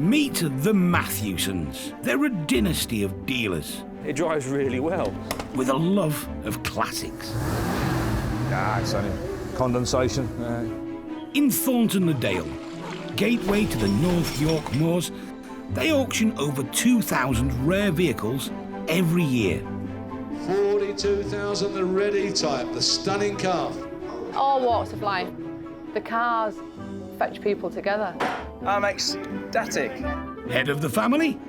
Meet the Matthewsons. They're a dynasty of dealers. It drives really well. With a love of classics. It's only condensation. In Thornton-le-Dale, gateway to the North York Moors, they auction over 2,000 rare vehicles every year. 42,000, the ready type, the stunning car. All walks of life. The cars fetch people together. I'm ecstatic. Head of the family,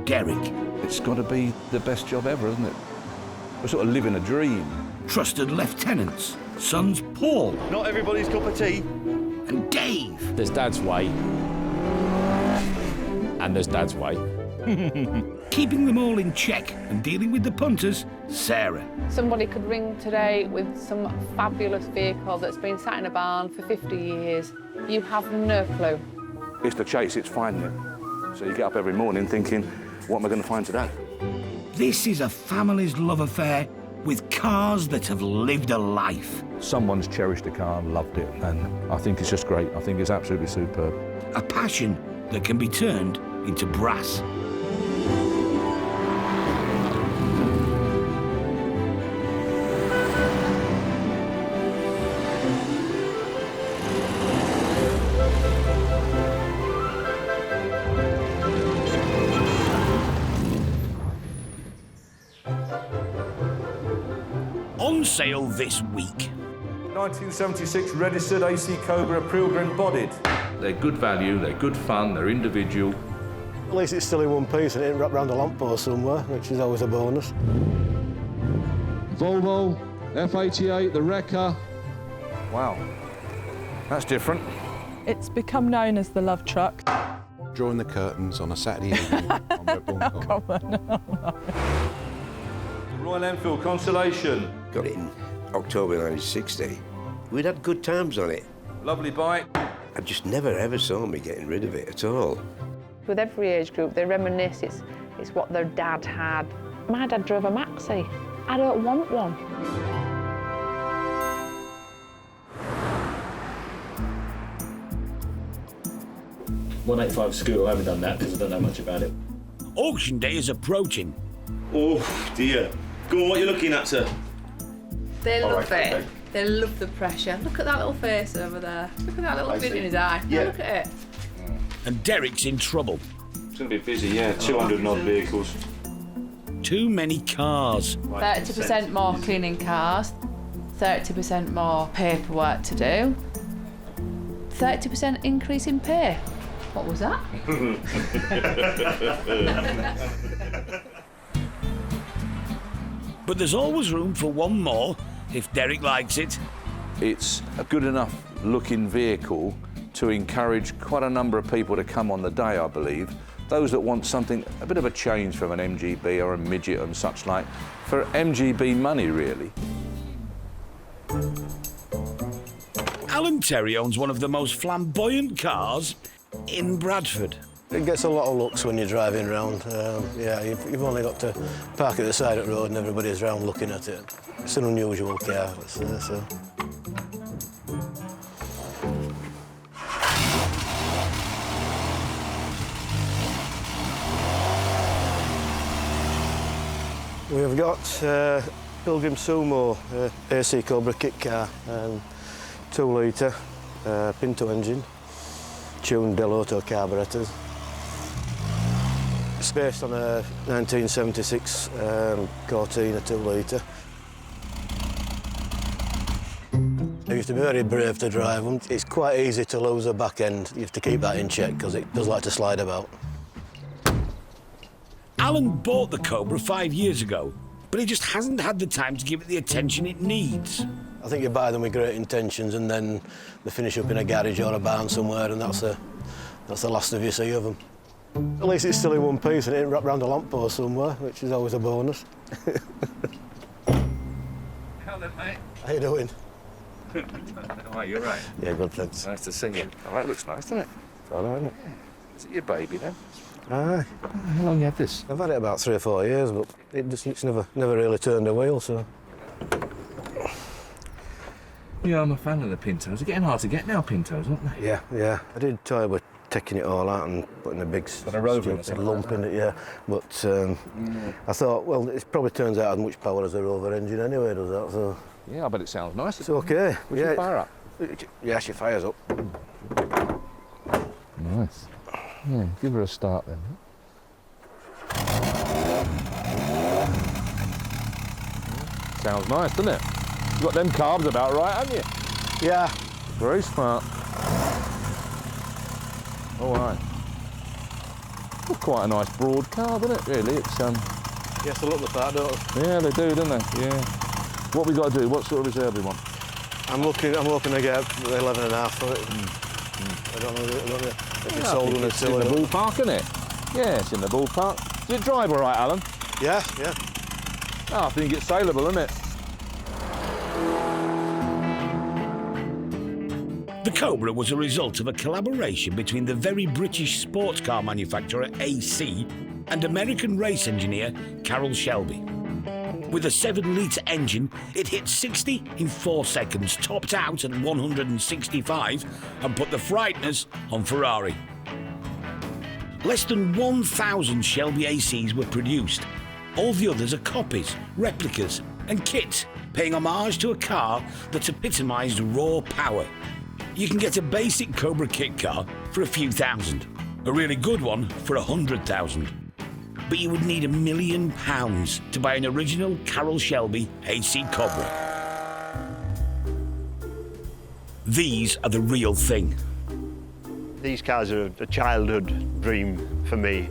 Derek. It's got to be the best job ever, isn't it? We're sort of living a dream. Trusted lieutenants, sons Paul Not everybody's cup of tea. and Dave. There's Dad's way. And there's Dad's way. Keeping them all in check and dealing with the punters, Sarah. Somebody could ring today with some fabulous vehicle that's been sat in a barn for 50 years. You have no clue. It's the chase, it's finding it. So you get up every morning thinking, what am I going to find today? This is a family's love affair with cars that have lived a life. Someone's cherished a car and loved it, and I think it's just great. I think it's absolutely superb. A passion that can be turned into brass. On sale this week. 1976 registered AC Cobra Pilgrim bodied. They're good value, they're good fun, they're individual. At least it's still in one piece and it ain't wrapped around a lamppost somewhere, which is always a bonus. Volvo, F88, the Wrecker. Wow, that's different. It's become known as the love truck. Drawing the curtains on a Saturday evening on Redbourne Common. Come on. The Royal Enfield Constellation. Got it in October 1960. We'd had good times on it. Lovely bike. I just never ever saw me getting rid of it at all. With every age group, they reminisce. It's what their dad had. My dad drove a Maxi. I don't want one. .185 scooter, I haven't done that because I don't know much about it. Auction day is approaching. Oh, dear. Go on, what are you looking at, sir? They love it. Okay. They love the pressure. Look at that little face over there. Look at that little glint in his eye. Yeah. Look at it. And Derek's in trouble. It's going to be busy, yeah. 200 and odd vehicles. Too many cars. 30% more cleaning cars, 30% more paperwork to do, 30% increase in pay. What was that? But there's always room for one more, if Derek likes it. It's a good enough looking vehicle to encourage quite a number of people to come on the day, I believe. Those that want something, a bit of a change from an MGB or a midget and such like, for MGB money, really. Alan Terry owns one of the most flamboyant cars in Bradford. It gets a lot of looks when you're driving around. Yeah, you've only got to park at the side of the road and everybody's around looking at it. It's an unusual car, let's say so. We've got Pilgrim Sumo AC Cobra kit car, 2 litre Pinto engine, tuned Delotto carburetors. It's based on a 1976 Cortina 2 litre. I used to be very brave to drive them. It's quite easy to lose a back end. You have to keep that in check because it does like to slide about. Alan bought the Cobra 5 years ago, but he just hasn't had the time to give it the attention it needs. I think you buy them with great intentions and then they finish up in a garage or a barn somewhere and that's the last of you see of them. At least it's still in one piece and it ain't wrapped around a lamppost somewhere, which is always a bonus. Hello, mate. How you doing? Oh, you're right. Yeah, good, thanks. Nice to see you. Oh, that looks nice, doesn't it? It's all right, isn't it? Is it your baby, then? Aye. How long you had this? I've had it about 3 or 4 years, but it's never really turned a wheel, so... Yeah, I'm a fan of the Pintos. They're getting hard to get now, Pintos, aren't they? Yeah. I did toy with taking it all out and putting a big rover in stupid lump in it, yeah. But I thought, well, it probably turns out as much power as a rover engine anyway, does that? So Yeah, I bet it sounds nice. it's okay. Would you fire up? Yeah, she fires up. Nice. Yeah, give her a start then. Sounds nice, doesn't it? You've got them carbs about right, haven't you? Yeah. Very smart. All right. Well, quite a nice broad carb, isn't it, really? It's Yes, they look the part, don't they? Yeah, they do, don't they? Yeah. What we got to do? What sort of reserve we want? I'm hoping to get 11.5 for it. I don't know if it's sold on It's in the ballpark, isn't it? Yeah, it's in the ballpark. Does it drive all right, Alan? Yeah, yeah. Oh, I think it's saleable, isn't it? The Cobra was a result of a collaboration between the very British sports car manufacturer AC and American race engineer Carroll Shelby. With a 7-litre engine, it hit 60 in 4 seconds, topped out at 165 and put the frighteners on Ferrari. Less than 1,000 Shelby ACs were produced. All the others are copies, replicas and kits, paying homage to a car that epitomised raw power. You can get a basic Cobra kit car for a few thousand, a really good one for 100,000. But you would need £1 million to buy an original Carroll Shelby AC Cobra. These are the real thing. These cars are a childhood dream for me.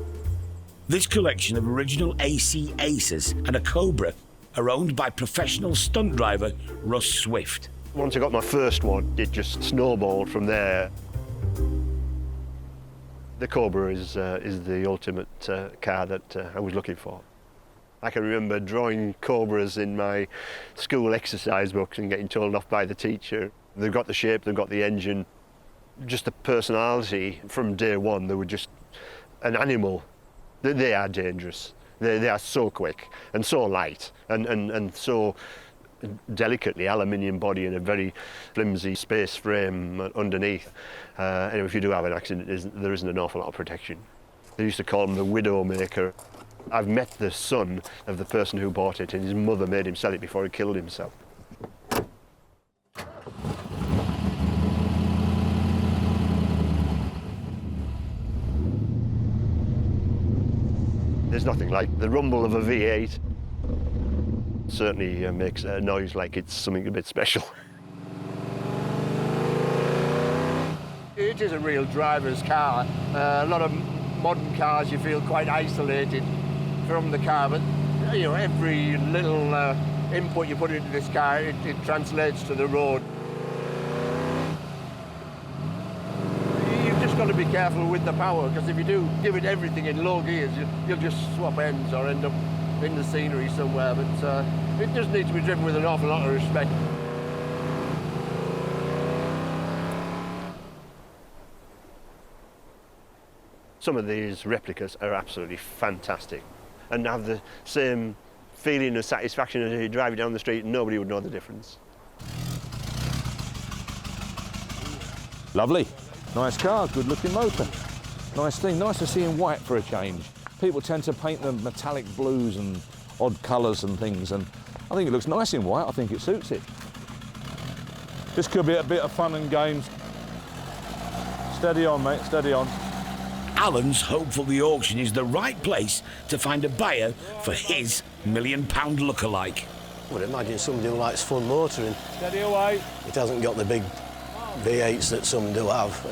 This collection of original AC Aces and a Cobra are owned by professional stunt driver Russ Swift. Once I got my first one, it just snowballed from there. The Cobra is the ultimate car that I was looking for. I can remember drawing Cobras in my school exercise books and getting told off by the teacher. They've got the shape, they've got the engine, just the personality from day one. They were just an animal. They are dangerous. They are so quick and so light and so delicately aluminium body and a very flimsy space frame underneath. And if you do have an accident, there isn't an awful lot of protection. They used to call him the widow maker. I've met the son of the person who bought it, and his mother made him sell it before he killed himself. There's nothing like the rumble of a V8. Certainly makes a noise like it's something a bit special. It is a real driver's car. A lot of modern cars you feel quite isolated from the car, but you know, every little input you put into this car, it translates to the road. You've just got to be careful with the power, because if you do give it everything in low gears, you'll just swap ends or end up in the scenery somewhere, but it does need to be driven with an awful lot of respect. Some of these replicas are absolutely fantastic and have the same feeling of satisfaction as you drive it down the street and nobody would know the difference. Lovely. Nice car, good looking motor. Nice thing, nice to see in white for a change. People tend to paint them metallic blues and odd colours and things, and I think it looks nice in white. I think it suits it. This could be a bit of fun and games. Steady on, mate, steady on. Alan's hopeful the auction is the right place to find a buyer for his £1 million lookalike. I would imagine somebody who likes fun motoring. Steady away. It hasn't got the big V8s that some do have,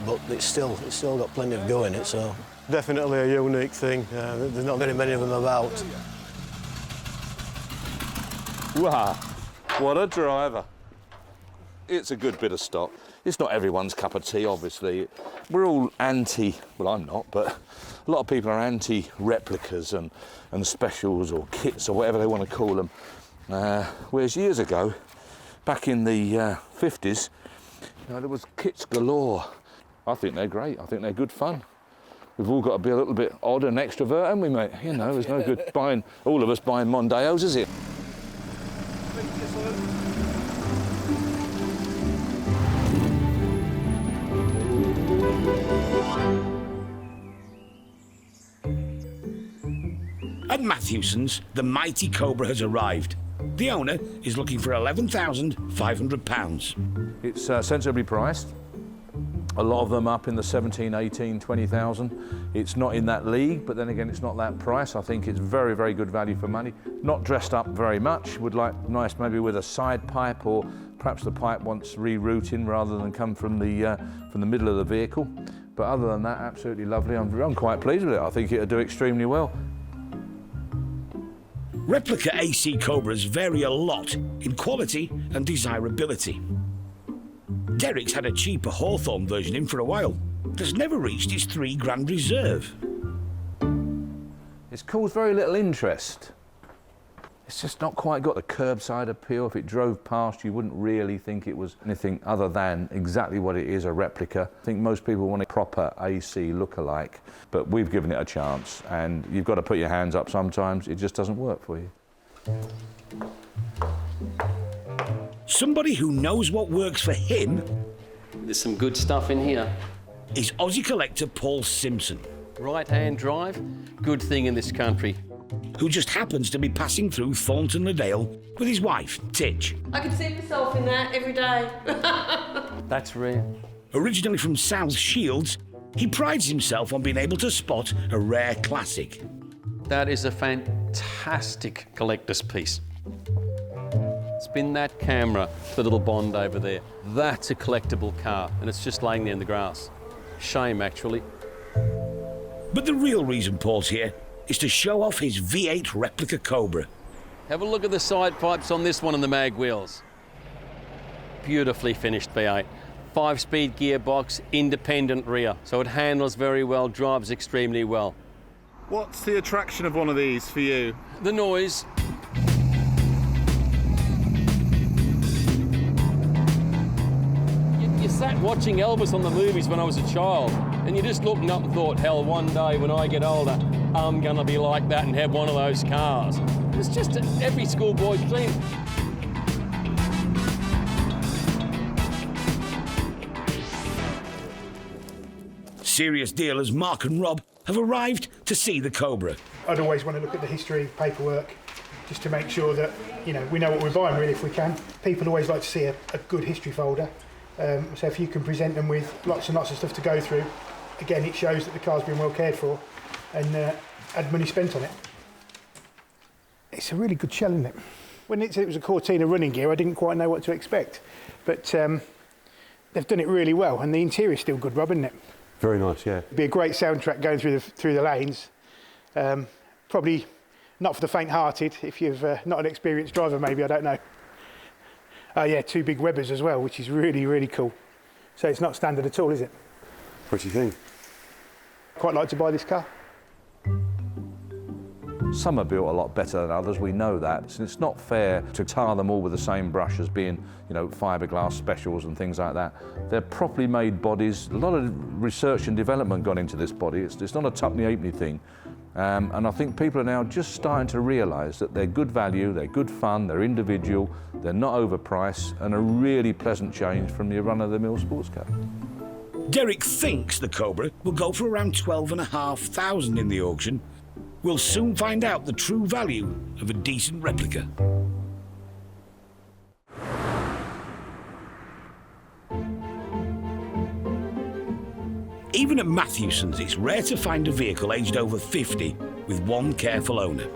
but it's still got plenty of go in it, so. Definitely a unique thing. There's not very many of them about. Wow, what a driver. It's a good bit of stock. It's not everyone's cup of tea, obviously. We're all anti, well, I'm not, but a lot of people are anti-replicas and specials or kits or whatever they want to call them. Whereas years ago, back in the 50s, you know, there was kits galore. I think they're great. I think they're good fun. We've all got to be a little bit odd and extrovert, haven't we, mate? You know, there's no good buying, all of us buying Mondeos, is it? At Matthewson's, the mighty Cobra has arrived. The owner is looking for £11,500. It's sensibly priced. A lot of them up in the 17, 18, 20,000. It's not in that league, but then again, it's not that price. I think it's very, very good value for money. Not dressed up very much. Would like nice maybe with a side pipe, or perhaps the pipe wants rerouting rather than come from the middle of the vehicle. But other than that, absolutely lovely. I'm quite pleased with it. I think it'll do extremely well. Replica AC Cobras vary a lot in quality and desirability. Derek's had a cheaper Hawthorne version in for a while. That's never reached its £3 reserve. It's caused very little interest. It's just not quite got the curbside appeal. If it drove past, you wouldn't really think it was anything other than exactly what it is, a replica. I think most people want a proper AC look-alike, but we've given it a chance, and you've got to put your hands up sometimes. It just doesn't work for you. Somebody who knows what works for him... There's some good stuff in here. ...is Aussie collector Paul Simpson. Right-hand drive, good thing in this country. Who just happens to be passing through Thornton Le Dale with his wife, Titch. I can see myself in that every day. That's rare. Originally from South Shields, he prides himself on being able to spot a rare classic. That is a fantastic collector's piece. Spin that camera, the little Bond over there. That's a collectible car, and it's just laying there in the grass. Shame, actually. But the real reason Paul's here is to show off his V8 replica Cobra. Have a look at the side pipes on this one and the mag wheels. Beautifully finished V8. 5-speed gearbox, independent rear, so it handles very well, drives extremely well. What's the attraction of one of these for you? The noise. You sat watching Elvis on the movies when I was a child, and you just looked up and thought, hell, one day when I get older, I'm gonna be like that and have one of those cars. It's just every schoolboy's dream. Serious dealers Mark and Rob have arrived to see the Cobra. I'd always want to look at the history, paperwork, just to make sure that, you know, we know what we're buying really if we can. People always like to see a good history folder. So if you can present them with lots and lots of stuff to go through, again, it shows that the car's been well cared for and had money spent on it. It's a really good shell, isn't it? When it said it was a Cortina running gear, I didn't quite know what to expect. But they've done it really well, and the interior's still good, Rob, isn't it? Very nice, yeah. It'd be a great soundtrack going through the lanes. Probably not for the faint-hearted, if you've not an experienced driver, maybe, I don't know. Yeah, 2 big Webbers as well, which is really, really cool. So it's not standard at all, is it? Pretty thing. Quite like to buy this car. Some are built a lot better than others, we know that. So it's not fair to tar them all with the same brush as being, you know, fiberglass specials and things like that. They're properly made bodies. A lot of research and development gone into this body. It's not a tuppenny-halfpenny thing. And I think people are now just starting to realise that they're good value, they're good fun, they're individual, they're not overpriced, and a really pleasant change from your run-of-the-mill sports car. Derek thinks the Cobra will go for around £12,500 in the auction. We'll soon find out the true value of a decent replica. Even at Matthewson's, it's rare to find a vehicle aged over 50 with one careful owner.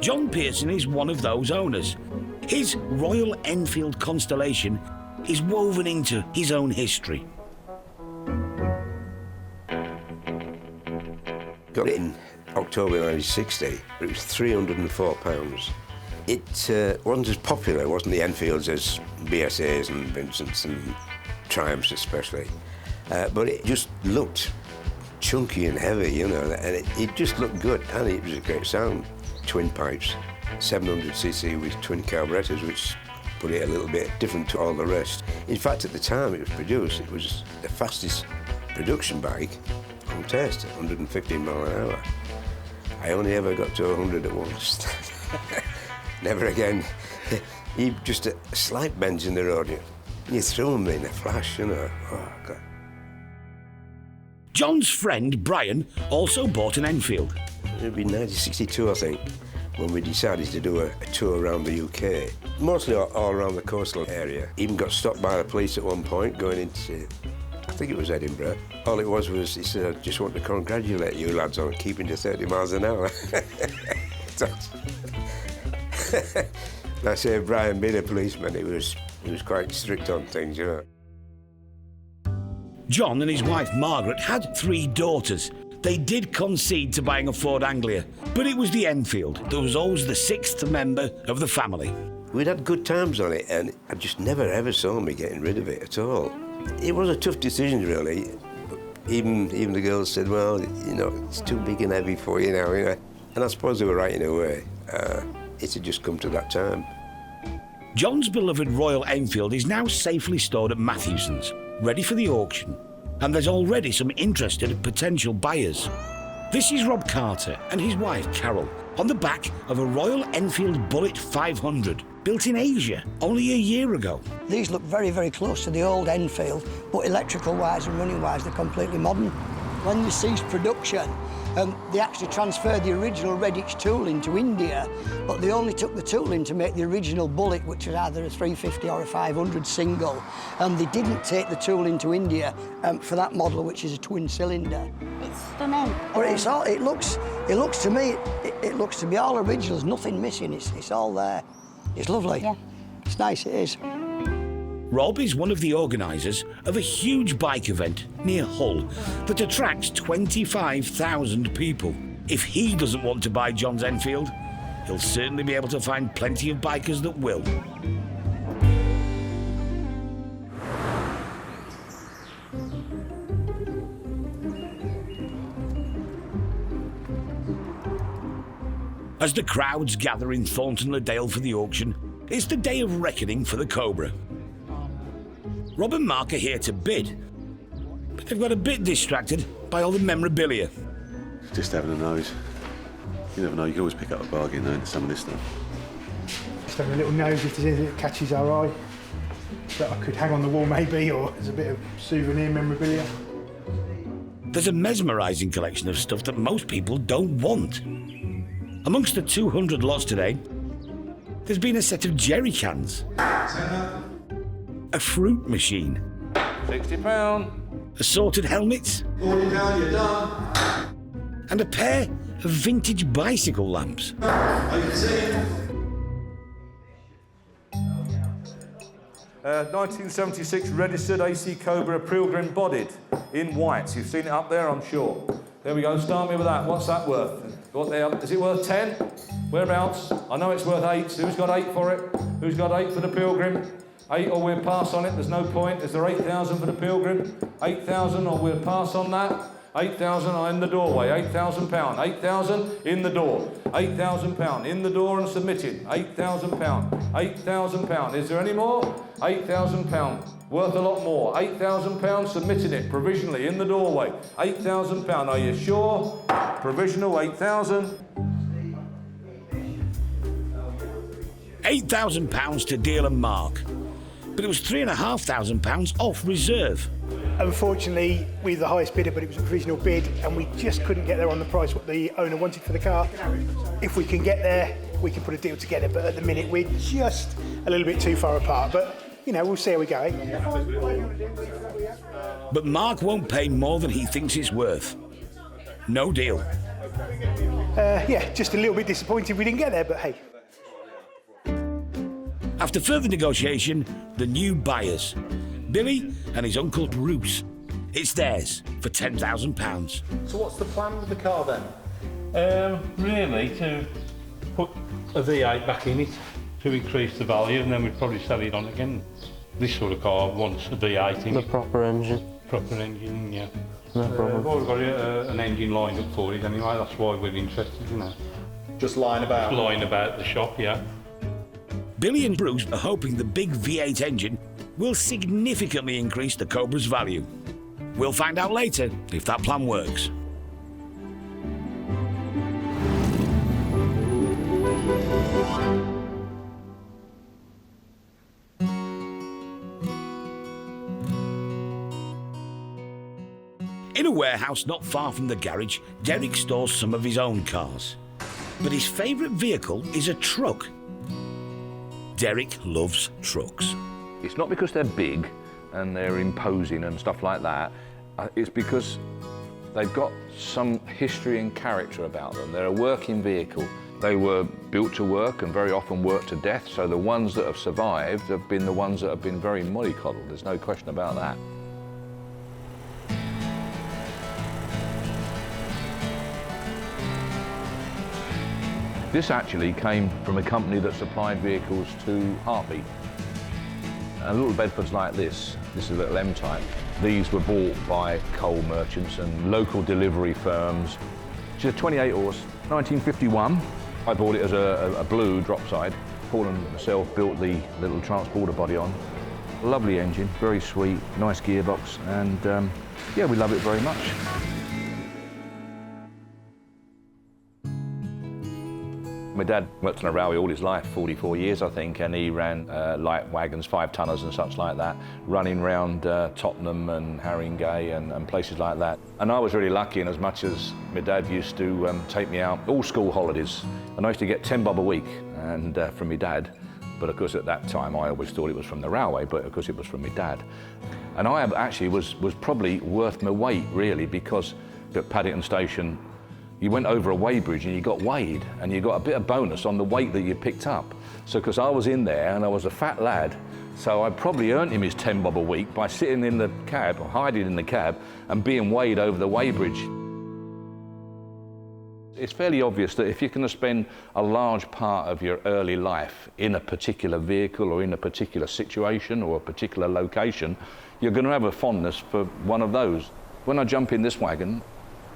John Pearson is one of those owners. His Royal Enfield Constellation is woven into his own history. Got it in October 1960. It was £304. It wasn't as popular, it wasn't the Enfields as BSAs and Vincents and Triumphs especially. But it just looked chunky and heavy, you know, and it just looked good, and it was a great sound. Twin pipes, 700cc with twin carburetors, which put it a little bit different to all the rest. In fact, at the time it was produced, it was the fastest production bike on test, 115 mile an hour. I only ever got to 100 at once. Never again. Just a slight bend in the road, you threw them in a flash, you know. Oh, God. John's friend Brian also bought an Enfield. It'd be 1962, I think, when we decided to do a tour around the UK. Mostly all around the coastal area. Even got stopped by the police at one point going into, I think it was Edinburgh. All it was he said, I just want to congratulate you lads on keeping to 30 miles an hour. I say, Brian being a policeman, he was quite strict on things, you know. John and his wife Margaret had 3 daughters. They did concede to buying a Ford Anglia, but it was the Enfield that was always the 6th member of the family. We'd had good times on it, and I just never ever saw me getting rid of it at all. It was a tough decision, really. Even the girls said, well, you know, it's too big and heavy for you now, you know. And I suppose they were right in a way. It had just come to that time. John's beloved Royal Enfield is now safely stored at Matthewson's, ready for the auction. And there's already some interested potential buyers. This is Rob Carter and his wife Carol on the back of a Royal Enfield Bullet 500 built in Asia only a year ago. These look very, very close to the old Enfield, but electrical-wise and running-wise, they're completely modern. When they ceased production, they actually transferred the original Redditch tooling to India, but they only took the tooling to make the original Bullet, which was either a 350 or a 500 single. They didn't take the tooling to India for that model, which is a twin cylinder. It's stunning. But it looks to me, it looks to be all original. There's nothing missing. It's all there. It's lovely. Yeah. It's nice. It is. Rob is one of the organisers of a huge bike event near Hull that attracts 25,000 people. If he doesn't want to buy John's Enfield, he'll certainly be able to find plenty of bikers that will. As the crowds gather in Thornton-le-Dale for the auction, it's the day of reckoning for the Cobra. Rob and Mark are here to bid, but they've got a bit distracted by all the memorabilia. Just having a nose. You never know, you can always pick up a bargain though, into some of this stuff. Just having a little nose if there's anything that catches our eye that I could hang on the wall maybe, or as a bit of souvenir memorabilia. There's a mesmerising collection of stuff that most people don't want. Amongst the 200 lots today, there's been a set of jerry cans, a fruit machine, £60, assorted helmets, £40, you're done. and a pair of vintage bicycle lamps. I can see. 1976 registered AC Cobra Pilgrim bodied in white. You've seen it up there, I'm sure. There we go, start me with that. What's that worth? What there? Is it worth 10? Whereabouts? I know it's worth 8. Who's got 8 for it? Who's got 8 for the Pilgrim? 8 or we'll pass on it, there's no point. Is there 8,000 for the Pilgrim? 8,000 or we'll pass on that? 8,000 in the doorway, £8,000. 8,000 in the door. £8,000 in the door and submitted. £8,000. £8,000. Is there any more? £8,000. Worth a lot more. £8,000 submitting it provisionally in the doorway. £8,000. Are you sure? Provisional 8,000. £8,000 to Deal and Mark, but it was £3,500 off reserve. Unfortunately, we were the highest bidder, but it was a provisional bid, and we just couldn't get there on the price what the owner wanted for the car. If we can get there, we can put a deal together, but at the minute we're just a little bit too far apart. But, you know, we'll see how we go. But Mark won't pay more than he thinks it's worth. No deal. Yeah, just a little bit disappointed we didn't get there, but hey. After further negotiation, the new buyers, Billy and his uncle Bruce. It's theirs for £10,000. So what's the plan with the car then? Really to put a V8 back in it to increase the value, and then we'd probably sell it on again. This sort of car wants a V8 in it. The proper engine. Proper engine, yeah. No problem. We've already got an engine lined up for it anyway, that's why we're interested, you know. Just lying about? Just lying about the shop, yeah. Billy and Bruce are hoping the big V8 engine will significantly increase the Cobra's value. We'll find out later if that plan works. In a a warehouse not far from the garage, Derek stores some of his own cars. But his favourite vehicle is a truck. Derek loves trucks. It's not because they're big and they're imposing and stuff like that. It's because they've got some history and character about them. They're a working vehicle. They were built to work and very often worked to death, so the ones that have survived have been the ones that have been very mollycoddled. There's no question about that. This actually came from a company that supplied vehicles to Heartbeat. And little Bedfords like this is a little M-type. These were bought by coal merchants and local delivery firms. It's a 28 horse, 1951. I bought it as a blue drop side. Paul and myself built the little transporter body on. Lovely engine, very sweet, nice gearbox, and yeah, we love it very much. My dad worked on a railway all his life, 44 years I think, and he ran light wagons, 5-tonners and such like that, running round Tottenham and Haringey and places like that. And I was really lucky in as much as my dad used to take me out all school holidays. And I used to get 10 bob a week and from my dad. But of course at that time I always thought it was from the railway, but of course it was from my dad. And I actually was probably worth my weight really, because at Paddington Station you went over a weighbridge and you got weighed and you got a bit of bonus on the weight that you picked up. So because I was in there and I was a fat lad, so I probably earned him his 10 bob a week by sitting in the cab, or hiding in the cab, and being weighed over the weighbridge. It's fairly obvious that if you're going to spend a large part of your early life in a particular vehicle or in a particular situation or a particular location, you're going to have a fondness for one of those. When I jump in this wagon,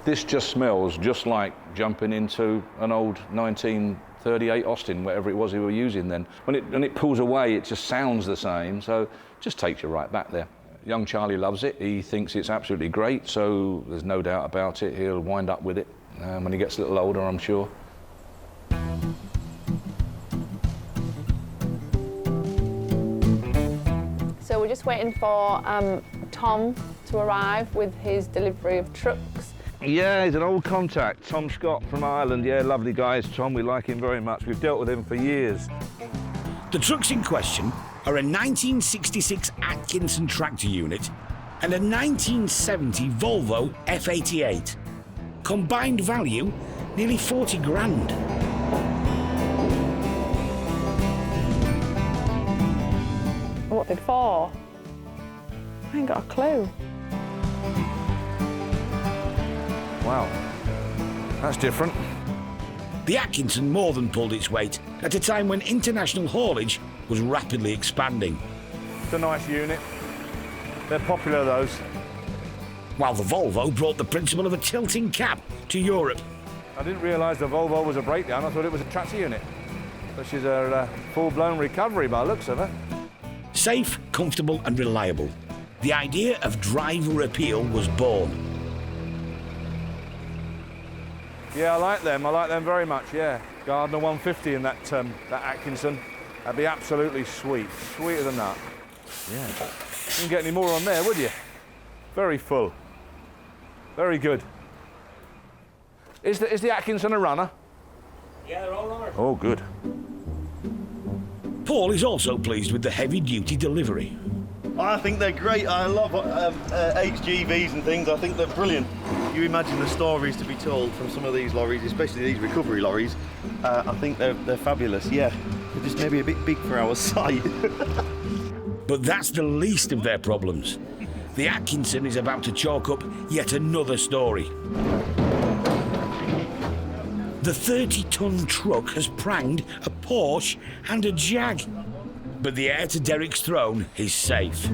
this just smells just like jumping into an old 1938 Austin, whatever it was we were using then. When it pulls away, it just sounds the same, so it just takes you right back there. Young Charlie loves it. He thinks it's absolutely great, so there's no doubt about it. He'll wind up with it when he gets a little older, I'm sure. So we're just waiting for Tom to arrive with his delivery of trucks. Yeah, he's an old contact, Tom Scott from Ireland. Yeah, lovely guy is Tom. We like him very much. We've dealt with him for years. The trucks in question are a 1966 Atkinson tractor unit and a 1970 Volvo F88. Combined value, nearly 40 grand. What did for? I ain't got a clue. Wow, that's different. The Atkinson more than pulled its weight at a time when international haulage was rapidly expanding. It's a nice unit. They're popular, those. While the Volvo brought the principle of a tilting cab to Europe. I didn't realise the Volvo was a breakdown. I thought it was a tractor unit. But she's a full-blown recovery by the looks of her. Safe, comfortable and reliable. The idea of driver appeal was born. Yeah, I like them very much, yeah. Gardner 150 in that Atkinson. That'd be absolutely sweet, sweeter than that. Yeah. You wouldn't get any more on there, would you? Very full. Very good. Is the Atkinson a runner? Yeah, they're all runners. Oh, good. Paul is also pleased with the heavy-duty delivery. I think they're great. I love HGVs and things. I think they're brilliant. You imagine the stories to be told from some of these lorries, especially these recovery lorries. I think they're fabulous, yeah. They're just maybe a bit big for our sight. But that's the least of their problems. The Atkinson is about to chalk up yet another story. The 30-ton truck has pranged a Porsche and a Jag. But the heir to Derek's throne is safe.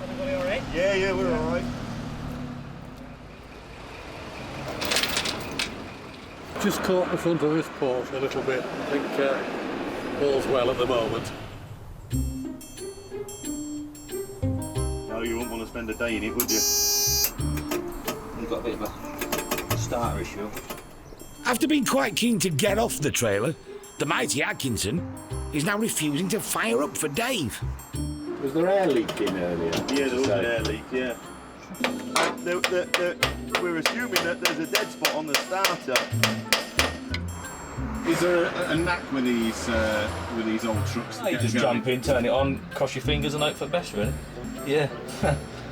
Everybody all right? Yeah, we're all right. Just caught the front of this Porsche a little bit. I think all's well at the moment. No, you wouldn't want to spend a day in it, would you? You've got a bit of a starter issue. After being quite keen to get off the trailer, the mighty Atkinson is now refusing to fire up for Dave. Was there air leak in earlier? Yeah, there was an air leak, yeah. we're assuming that there's a dead spot on the starter. Is there a knack with these old trucks? You just jump in, turn it on, cross your fingers and hope for the best, really. Yeah.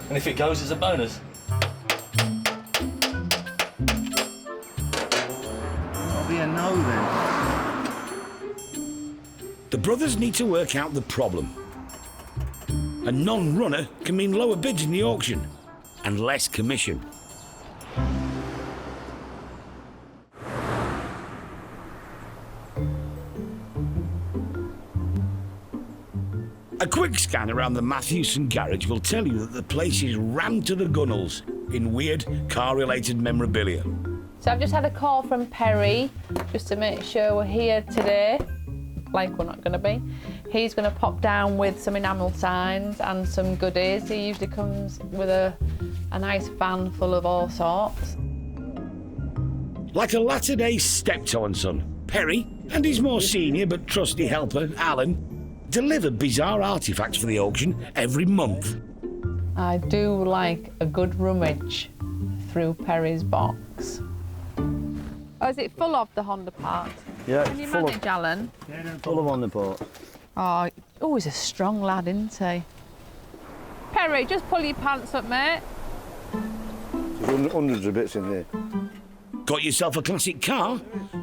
And if it goes, it's a bonus. That'll be a no then. The brothers need to work out the problem. A non-runner can mean lower bids in the auction and less commission. A quick scan around the Matthewson garage will tell you that the place is rammed to the gunnels in weird car-related memorabilia. So I've just had a call from Perry just to make sure we're here today, like we're not going to be. He's going to pop down with some enamel signs and some goodies. He usually comes with a nice van full of all sorts. Like a latter-day steptoe and son, Perry and his more senior but trusty helper, Alan, deliver bizarre artefacts for the auction every month. I do like a good rummage through Perry's box. Oh, is it full of the Honda parts? Yeah, Can you manage, Alan? Full of Honda parts. Oh, he's a strong lad, isn't he? Perry, just pull your pants up, mate. There's hundreds of bits in there. Got yourself a classic car?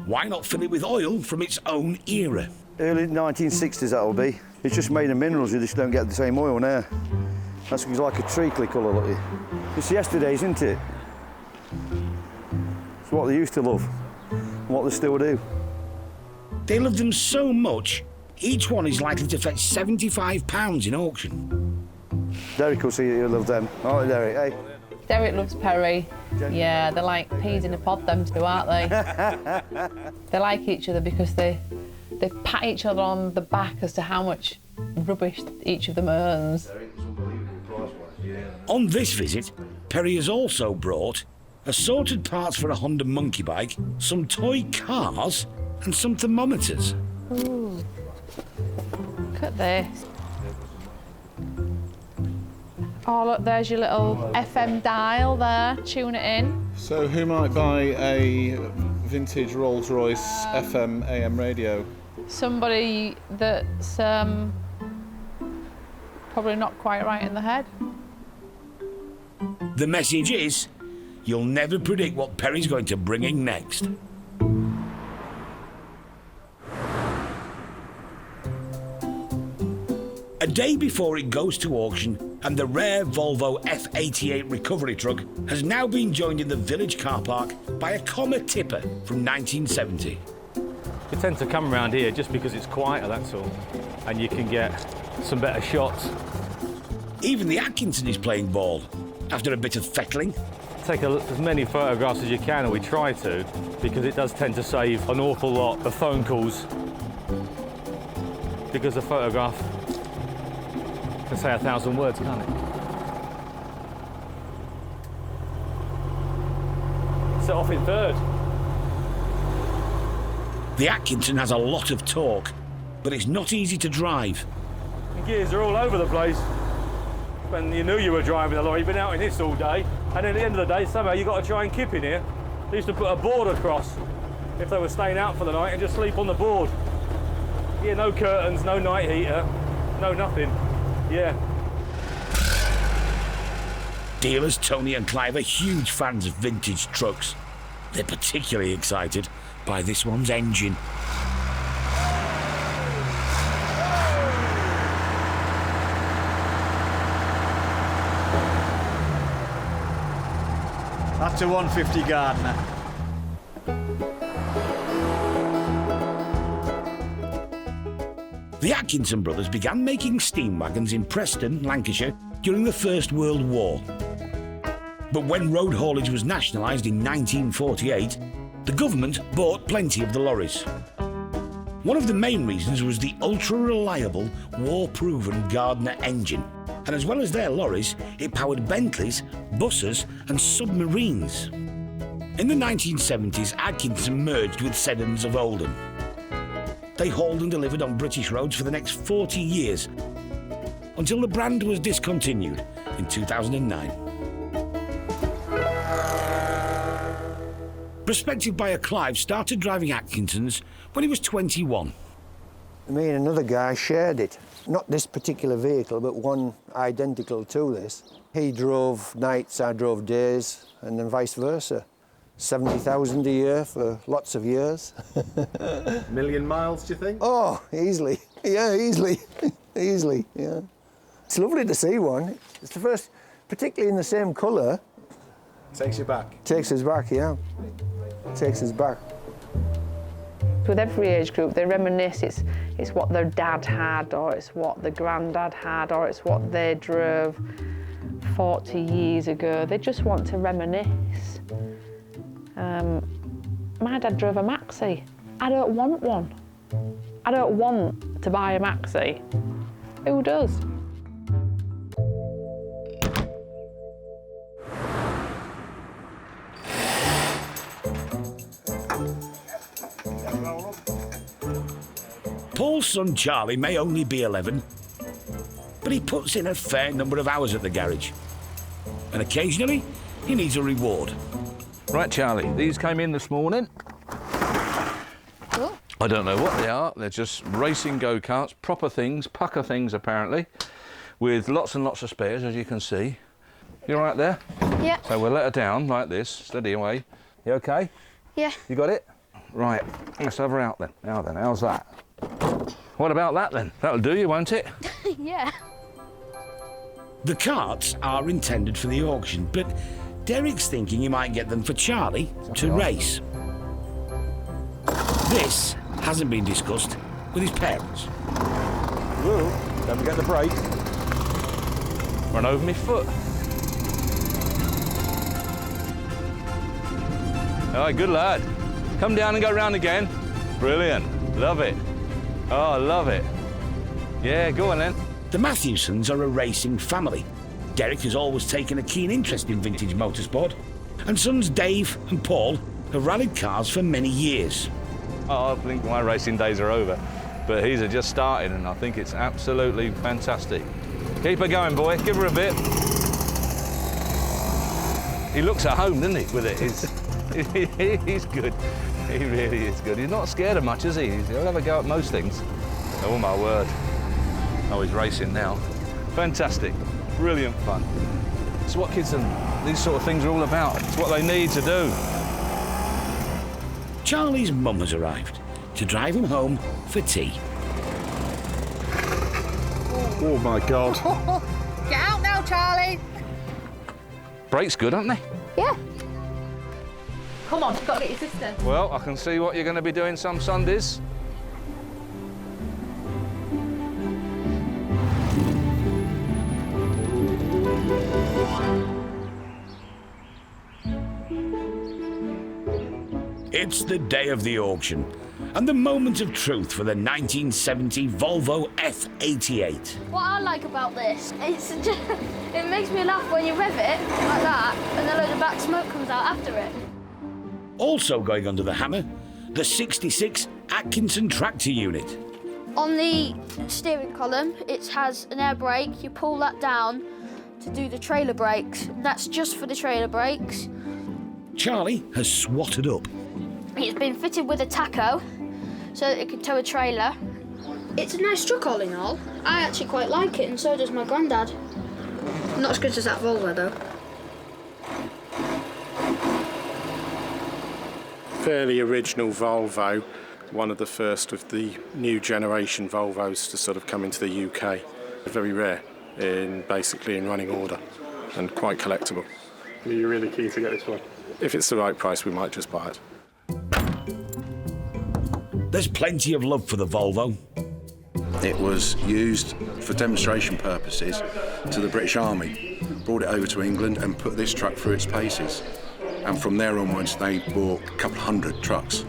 Why not fill it with oil from its own era? Early 1960s that'll be. It's just made of minerals, you just don't get the same oil now. That's like a treacly colour, look. It's yesterday's, isn't it? It's what they used to love, and what they still do. They love them so much, each one is likely to fetch £75 in auction. Derek will see you love them. All right, Derek, hey? Derek loves Perry. Yeah, they're like peas in a pod, them two, aren't they? They like each other because they pat each other on the back as to how much rubbish each of them earns. On this visit, Perry has also brought assorted parts for a Honda monkey bike, some toy cars and some thermometers. Ooh. Look at this. Oh, look, there's your little FM dial there. Tune it in. So who might buy a vintage Rolls-Royce FM AM radio? Somebody that's probably not quite right in the head. The message is, you'll never predict what Perry's going to bring in next. A day before it goes to auction, and the rare Volvo F88 recovery truck has now been joined in the village car park by a comma tipper from 1970. We tend to come around here just because it's quieter, that's all, and you can get some better shots. Even the Atkinson is playing ball, after a bit of fettling. Take as many photographs as you can, or we try to, because it does tend to save an awful lot of phone calls, because a photograph can say 1,000 words, can't it? Set off in third. The Atkinson has a lot of torque, but it's not easy to drive. The gears are all over the place. When you knew you were driving a lorry, you've been out in this all day, and at the end of the day, somehow you've got to try and keep in here. They used to put a board across if they were staying out for the night and just sleep on the board. Yeah, no curtains, no night heater, no nothing. Yeah. Dealers Tony and Clive are huge fans of vintage trucks. They're particularly excited by this one's engine. That's a 150 Gardner. The Atkinson brothers began making steam wagons in Preston, Lancashire, during the First World War. But when road haulage was nationalised in 1948, the government bought plenty of the lorries. One of the main reasons was the ultra-reliable, war-proven Gardner engine. And as well as their lorries, it powered Bentleys, buses and submarines. In the 1970s, Atkinson merged with Seddons of Oldham. They hauled and delivered on British roads for the next 40 years, until the brand was discontinued in 2009. Prospective buyer Clive started driving Atkinsons when he was 21. Me and another guy shared it. Not this particular vehicle, but one identical to this. He drove nights, I drove days, and then vice versa. 70,000 a year for lots of years. Million miles, do you think? Oh, easily. Yeah, easily. Easily, yeah. It's lovely to see one. It's the first, particularly in the same colour. Takes you back. Takes us back, yeah. Takes us back. With every age group, they reminisce. It's what their dad had, or it's what the granddad had, or it's what they drove 40 years ago. They just want to reminisce. My dad drove a Maxi. I don't want one. I don't want to buy a Maxi. Who does? Paul's son Charlie may only be 11, but he puts in a fair number of hours at the garage. And occasionally, he needs a reward. Right, Charlie, these came in this morning. Oh. I don't know what they are. They're just racing go-karts, proper things, pucker things apparently, with lots and lots of spares, as you can see. You all right there? Yeah. So we'll let her down like this, steady away. You okay? Yeah. You got it? Right, let's have her out then. Now then, how's that? What about that then? That'll do you, won't it? Yeah. The carts are intended for the auction, but Derek's thinking he might get them for Charlie to race. This hasn't been discussed with his parents. Whoa, don't forget the brake. Run over my foot. Oh, good lad. Come down and go round again. Brilliant. Love it. Oh, love it. Yeah, go on then. The Matthewsons are a racing family. Derek has always taken a keen interest in vintage motorsport, and sons Dave and Paul have rallied cars for many years. Oh, I think my racing days are over, but his are just starting, and I think it's absolutely fantastic. Keep her going, boy. Give her a bit. He looks at home, doesn't he, with it? He's good. He really is good. He's not scared of much, is he? He'll have a go at most things. Oh, my word. Oh, he's racing now. Fantastic. Brilliant fun. It's what kids and these sort of things are all about. It's what they need to do. Charlie's mum has arrived to drive him home for tea. Oh, my God. Get out now, Charlie. Brakes good, aren't they? Yeah. Come on, you've got to get your sister. Well, I can see what you're going to be doing some Sundays. It's the day of the auction and the moment of truth for the 1970 Volvo F88. What I like about this, it makes me laugh when you rev it like that, and a load of black smoke comes out after it. Also going under the hammer, the 66 Atkinson tractor unit. On the steering column, it has an air brake. You pull that down to do the trailer brakes. That's just for the trailer brakes. Charlie has swatted up. It's been fitted with a tacho, so that it can tow a trailer. It's a nice truck all in all. I actually quite like it, and so does my granddad. Not as good as that Volvo, though. Fairly original Volvo, one of the first of the new generation Volvos to sort of come into the UK. Very rare, basically in running order, and quite collectible. Are you really keen to get this one? If it's the right price, we might just buy it. There's plenty of love for the Volvo. It was used for demonstration purposes to the British Army, brought it over to England and put this truck through its paces. And from there onwards, they bought a couple hundred trucks.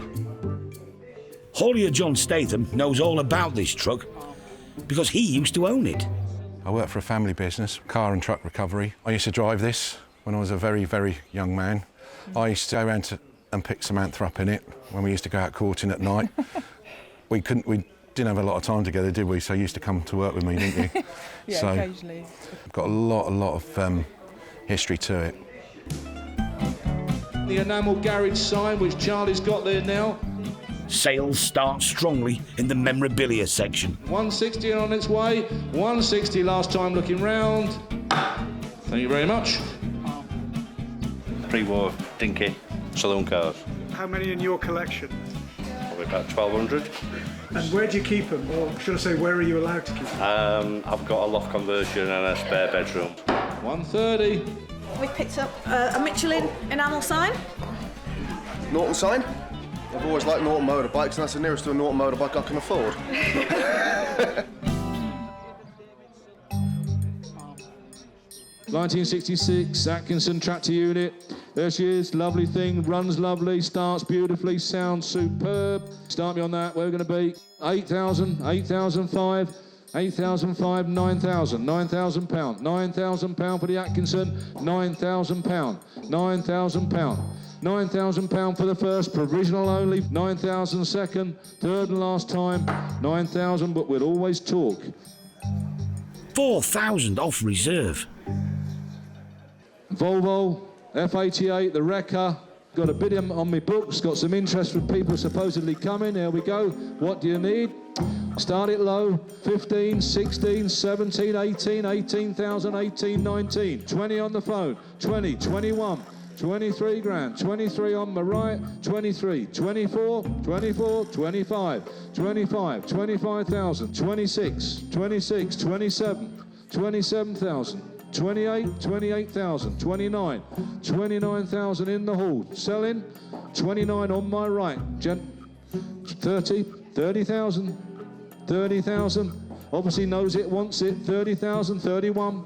Haulier John Statham knows all about this truck because he used to own it. I work for a family business, car and truck recovery. I used to drive this when I was a very, very young man. I used to go around and pick Samantha up in it when we used to go out courting at night. We didn't have a lot of time together, did we? So you used to come to work with me, didn't you? Yeah, so occasionally. Got a lot of history to it. The enamel garage sign, which Charlie's got there now. Sales start strongly in the memorabilia section. 160 on its way. 160 last time looking round. Thank you very much. Pre-war dinky saloon cars. How many in your collection? Probably about 1,200. And where do you keep them? Or should I say, where are you allowed to keep them? I've got a loft conversion and a spare bedroom. 130. We've picked up a Michelin enamel sign. Norton sign? I've always liked Norton motorbikes, and that's the nearest to a Norton motorbike I can afford. 1966 Atkinson tractor unit. There she is, lovely thing, runs lovely, starts beautifully, sounds superb. Start me on that, where are we going to be? 8,000, 8,005, 8,005, 9,000, £9,000, £9,000 for the Atkinson, £9,000, £9,000. £9,000 for the first, provisional only, 9,000 second, third and last time, 9,000, but we'll always talk. 4,000 off reserve. Volvo, F88, the wrecker. Got a bid on my books, got some interest from people supposedly coming. Here we go. What do you need? Start it low. 15, 16, 17, 18, 18,000, 18, 19. 20 on the phone. 20, 21. 23 grand, 23 on my right, 23, 24, 24, 25, 25, 25,000, 26, 26, 27, 27,000, 28, 28,000, 29, 29,000 in the hall, selling, 29 on my right, 30, 30,000, 30,000, obviously knows it, wants it, 30,000, 31,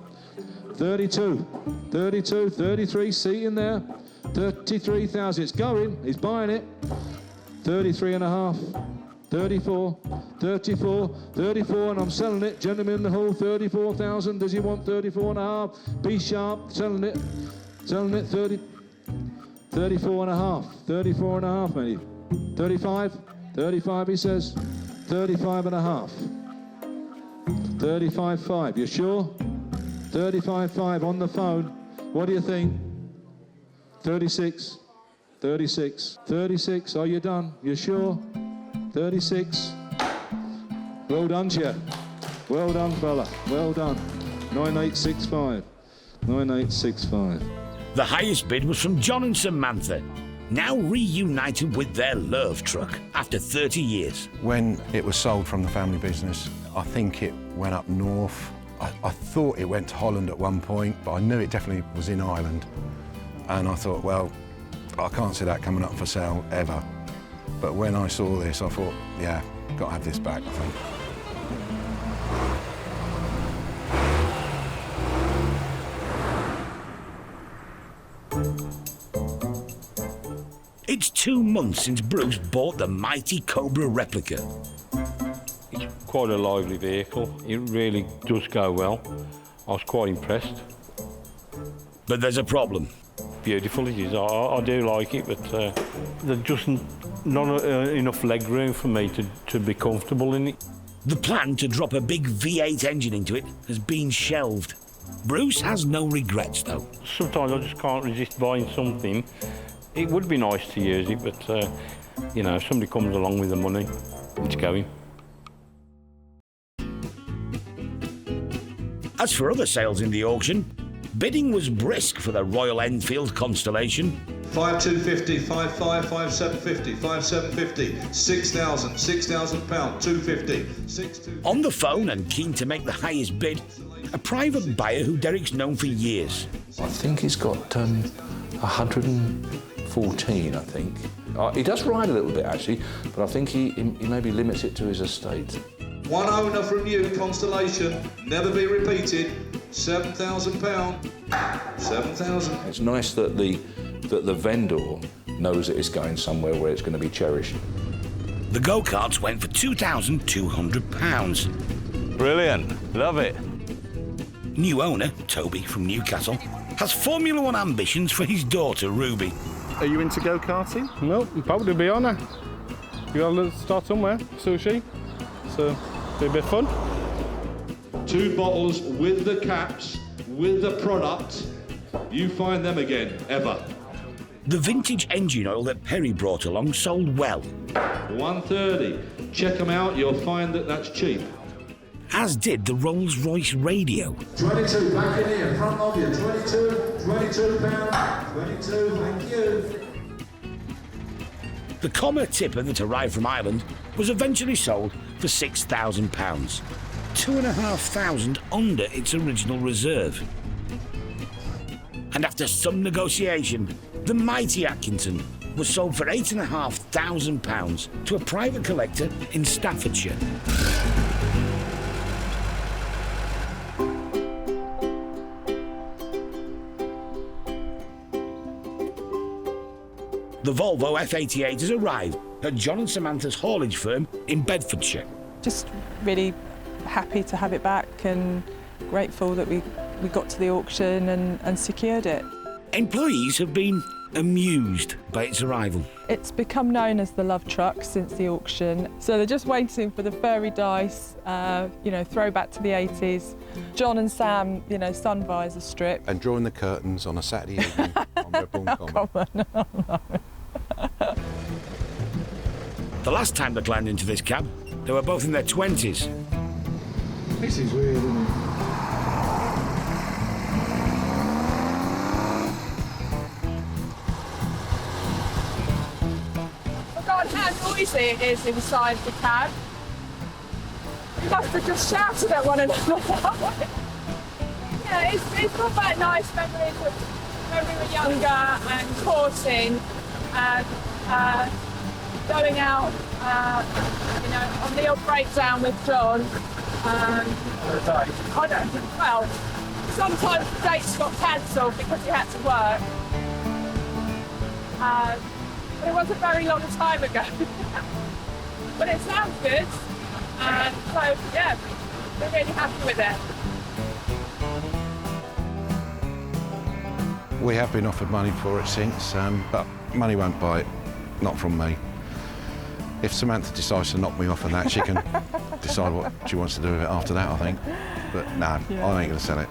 32, 32, 33, seat in there, 33,000, it's going, he's buying it, 33 and a half, 34, 34, 34, and I'm selling it, gentleman in the hall, 34,000, does he want 34 and a half, be sharp, selling it, 30, 34 and a half, 34 and a half, maybe, 35, 35 he says, 35 and a half, 35.5, you sure? 35.5 on the phone. What do you think? 36. 36. 36. Are you done? You sure? 36. Well done, Chair. Well done, fella. Well done. 9865. 9865. The highest bid was from John and Samantha, now reunited with their love truck after 30 years. When it was sold from the family business, I think it went up north. I thought it went to Holland at one point, but I knew it definitely was in Ireland. And I thought, well, I can't see that coming up for sale ever. But when I saw this, I thought, yeah, got to have this back, I think. It's 2 months since Bruce bought the mighty Cobra replica. It's quite a lively vehicle. It really does go well. I was quite impressed. But there's a problem. Beautiful it is. I do like it, but there's just not enough leg room for me to be comfortable in it. The plan to drop a big V8 engine into it has been shelved. Bruce has no regrets, though. Sometimes I just can't resist buying something. It would be nice to use it, but, you know, if somebody comes along with the money, it's going. As for other sales in the auction, bidding was brisk for the Royal Enfield Constellation. 5,250, 5,500, 5,750, 5,750, 6,000, £6,000, 250, 6,250. On the phone and keen to make the highest bid, a private buyer who Derek's known for years. I think he's got 114, I think. He does ride a little bit, actually, but I think he maybe limits it to his estate. One owner from you, Constellation, never be repeated, £7,000. 7,000. It's nice that the vendor knows that it's going somewhere where it's going to be cherished. The go-karts went for £2,200. Brilliant, love it. New owner, Toby from Newcastle, has Formula One ambitions for his daughter, Ruby. Are you into go-karting? No, probably be on her. You got to start somewhere, sushi. So, be a bit fun. 2 bottles with the caps, with the product. You find them again, ever. The vintage engine oil that Perry brought along sold well. 130. Check them out, you'll find that that's cheap. As did the Rolls-Royce radio. 22, back in here, front of you. 22 pounds. 22, thank you. The Commer tipper that arrived from Ireland was eventually sold for £6,000, £2,500 under its original reserve. And after some negotiation, the mighty Atkinson was sold for £8,500 to a private collector in Staffordshire. The Volvo F88 has arrived at John and Samantha's haulage firm in Bedfordshire. Just really happy to have it back and grateful that we got to the auction and secured it. Employees have been amused by its arrival. It's become known as the love truck since the auction, so they're just waiting for the furry dice, throwback to the 80s. John and Sam, sun visor strip. And drawing the curtains on a Saturday evening on Redbourne Common. The last time they climbed into this cab, they were both in their 20s. This is weird, isn't it? Forgot how noisy it is inside the cab. We must have just shouted at one another. Yeah, it's brought back nice memories of when we were younger and courting and going out, on the odd breakdown with John. Sometimes the dates got cancelled because he had to work. But it wasn't a very long time ago. But it sounds good, and so yeah, we're really happy with it. We have been offered money for it since, but money won't buy it, not from me. If Samantha decides to knock me off on that, she can decide what she wants to do with it after that, I think. But no, I ain't going to sell it.